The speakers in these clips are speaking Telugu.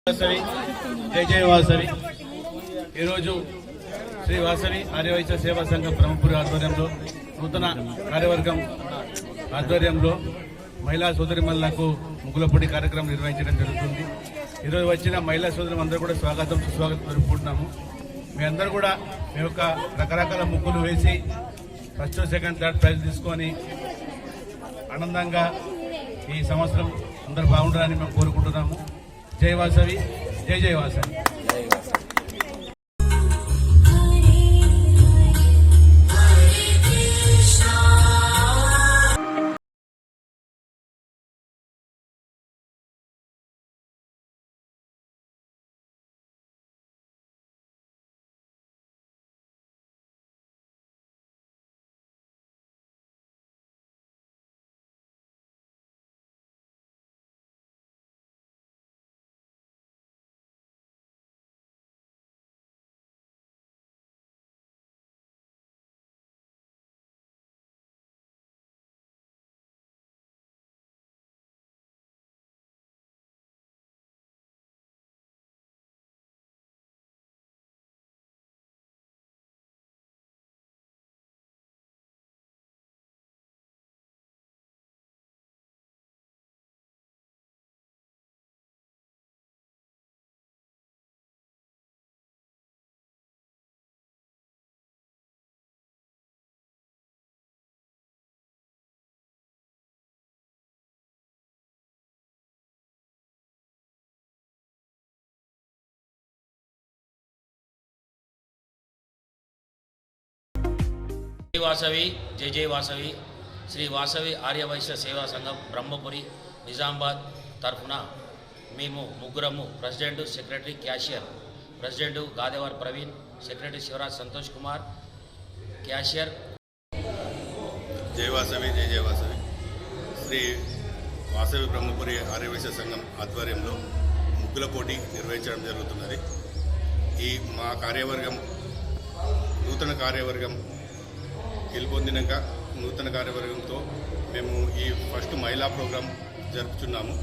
జై జయ వాసవి. ఈరోజు శ్రీ వాసవి ఆర్యవైశ్య సేవా సంఘం బ్రహ్మపురి ఆధ్వర్యంలో నూతన కార్యవర్గం ఆధ్వర్యంలో మహిళా సోదరిమణులకు ముగ్గులపొడి కార్యక్రమం నిర్వహించడం జరుగుతుంది. ఈరోజు వచ్చిన మహిళా సోదరులందరూ కూడా స్వాగతం సుస్వాగతం జరుపుకుంటున్నాము. మీ అందరూ కూడా మీ యొక్క రకరకాల ముగ్గులు వేసి ఫస్ట్ సెకండ్ థర్డ్ ప్రైజ్ తీసుకొని ఆనందంగా ఈ సంవత్సరం అందరూ బాగుండాలని మేము కోరుకుంటున్నాము. జై వాసవి, జై జై వాసవి. జై వాసవి, జై జై వాసవి. శ్రీ వాసవి ఆర్యవైశ్య సేవా సంఘం బ్రహ్మపురి నిజామాబాద్ తరఫున మేము ముగ్గురము president, secretary, cashier. President Gadevar Praveen, secretary Shivaraj Santosh Kumar, cashier. జై వాసవి, జై జై వాసవి. శ్రీ వాసవి బ్రహ్మపురి ఆర్యవైశ్య సంఘం ఆధ్వర్యంలో ముగ్గుల పోటీ నిర్వహించడం జరుగుతున్నది. ఈ మా కార్యవర్గం నూతన కార్యవర్గం గెలుపొందినాక నూతన కార్యవర్గంతో మేము ఈ ఫస్ట్ మహిళా ప్రోగ్రాం జరుపుతున్నాము.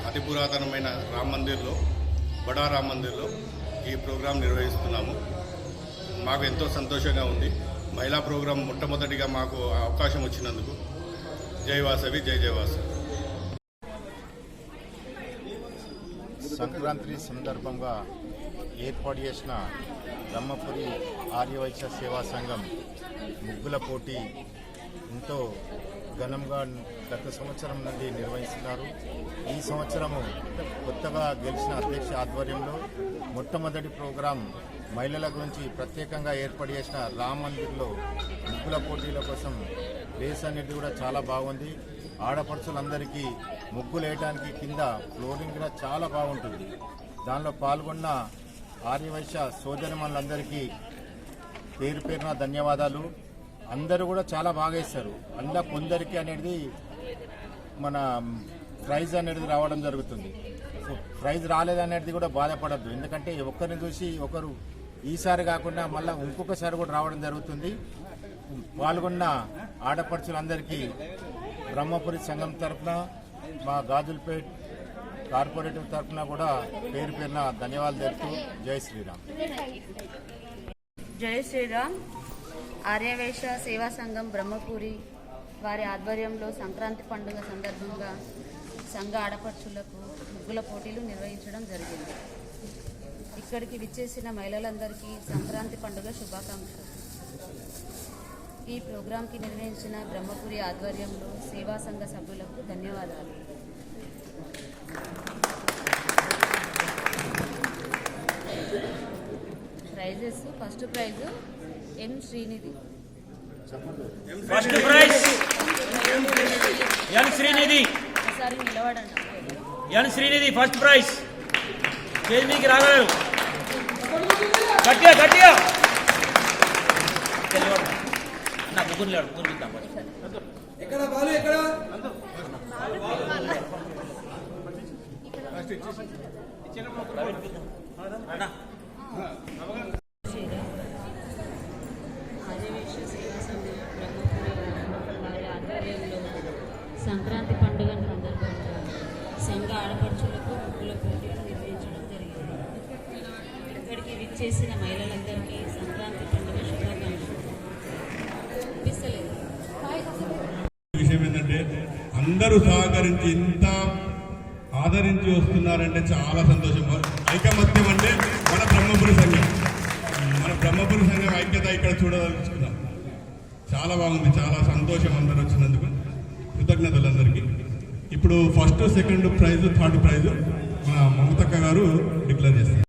అతి పురాతనమైన రామ్ మందిర్లో, బడా రామ్ మందిర్లో ఈ ప్రోగ్రాం నిర్వహిస్తున్నాము. మాకు ఎంతో సంతోషంగా ఉంది. మహిళా ప్రోగ్రాం మొట్టమొదటిగా మాకు అవకాశం వచ్చినందుకు జై వాసవి, జై జై వాసవి. సంక్రాంతి సందర్భంగా ఏర్పాటు చేసిన బ్రహ్మపురి ఆర్యవైశ్య సేవా సంఘం ముగ్గుల పోటీ ఎంతో ఘనంగా గత సంవత్సరం నుండి నిర్వహిస్తున్నారు. ఈ సంవత్సరము కొత్తగా గెలిచిన అధ్యక్ష ఆధ్వర్యంలో మొట్టమొదటి ప్రోగ్రాం మహిళల గురించి ప్రత్యేకంగా ఏర్పాటు చేసిన రామ్ మందిర్లో ముగ్గుల పోటీల కోసం ప్లేస్ అనేది కూడా చాలా బాగుంది. ఆడపడుచులందరికీ ముగ్గులు వేయడానికి కింద ఫ్లోరింగ్ కూడా చాలా బాగుంటుంది. దానిలో పాల్గొన్న ఆర్యవైశ్య సోదరిమణులందరికీ పేరు పేరున ధన్యవాదాలు. అందరూ కూడా చాలా బాగా వేస్తారు. అందులో కొందరికి అనేది మన ప్రైజ్ అనేది రావడం జరుగుతుంది. ప్రైజ్ రాలేదనేది కూడా బాధపడద్దు, ఎందుకంటే ఒక్కరిని చూసి ఒకరు ఈసారి కాకుండా మళ్ళీ ఇంకొకసారి కూడా రావడం జరుగుతుంది. పాల్గొన్న ఆడపడుచులందరికీ బ్రహ్మపురి సంఘం తరఫున, మా గాజులపేట్ కార్పొరేటివ్ తరఫున కూడా పేరు పేరున ధన్యవాదాలు తెలుపుతూ జై శ్రీరామ్. జై శ్రీరామ్. ఆర్యవైశ్య సేవా సంఘం బ్రహ్మపురి వారి ఆధ్వర్యంలో సంక్రాంతి పండుగ సందర్భంగా సంఘ ఆడపడుచులకు ముగ్గుల పోటీలు నిర్వహించడం జరిగింది. ఇక్కడికి విచ్చేసిన మహిళలందరికీ సంక్రాంతి పండుగ శుభాకాంక్షలు. ఈ ప్రోగ్రాంకి నిర్వహించిన బ్రహ్మపురి ఆధ్వర్యంలో సేవా సంఘ సభ్యులకు ధన్యవాదాలు. ప్రైజెస్: ఫస్ట్ ప్రైజ్ ఎన్ శ్రీనిధి. ఫస్ట్ ప్రైజ్ ఎన్ శ్రీనిధి. ఒకసారి నిలబడండి. ఎన్ శ్రీనిధి ఫస్ట్ ప్రైజ్. స్టేజ్ మీదకి రాగలరు. గట్టిగా గట్టిగా నా ముగ్గురు లేడు. ఎక్కడ బాలు ఎక్కడ ఆర్యవైశ్య సేవా సంఘం బ్రహ్మపురి వారి ఆధ్వర్యంలో సంక్రాంతి పండుగ సందర్భంగా సంఘ ఆడపడుచులకు ముగ్గుల పోటీలు నిర్వహించడం ఇచ్చేసిన మహిళలందరికీ సంక్రాంతి పండుగ శుభాకాంక్షలు. వినిపిస్తలేదు. విషయం ఏంటంటే అందరూ సహకరించి ఇంత ఆదరించి వస్తున్నారంటే చాలా సంతోషం. ఐకమత్యం అంటే మన బ్రహ్మపురి సంఘం, ఐక్యత ఇక్కడ చూడదలుచుకున్నాం. చాలా బాగుంది, చాలా సంతోషం అందరు వచ్చినందుకు. కృతజ్ఞతలు అందరికీ. ఇప్పుడు first, second prize, third prize మన మమతక్క గారు డిక్లేర్ చేస్తారు.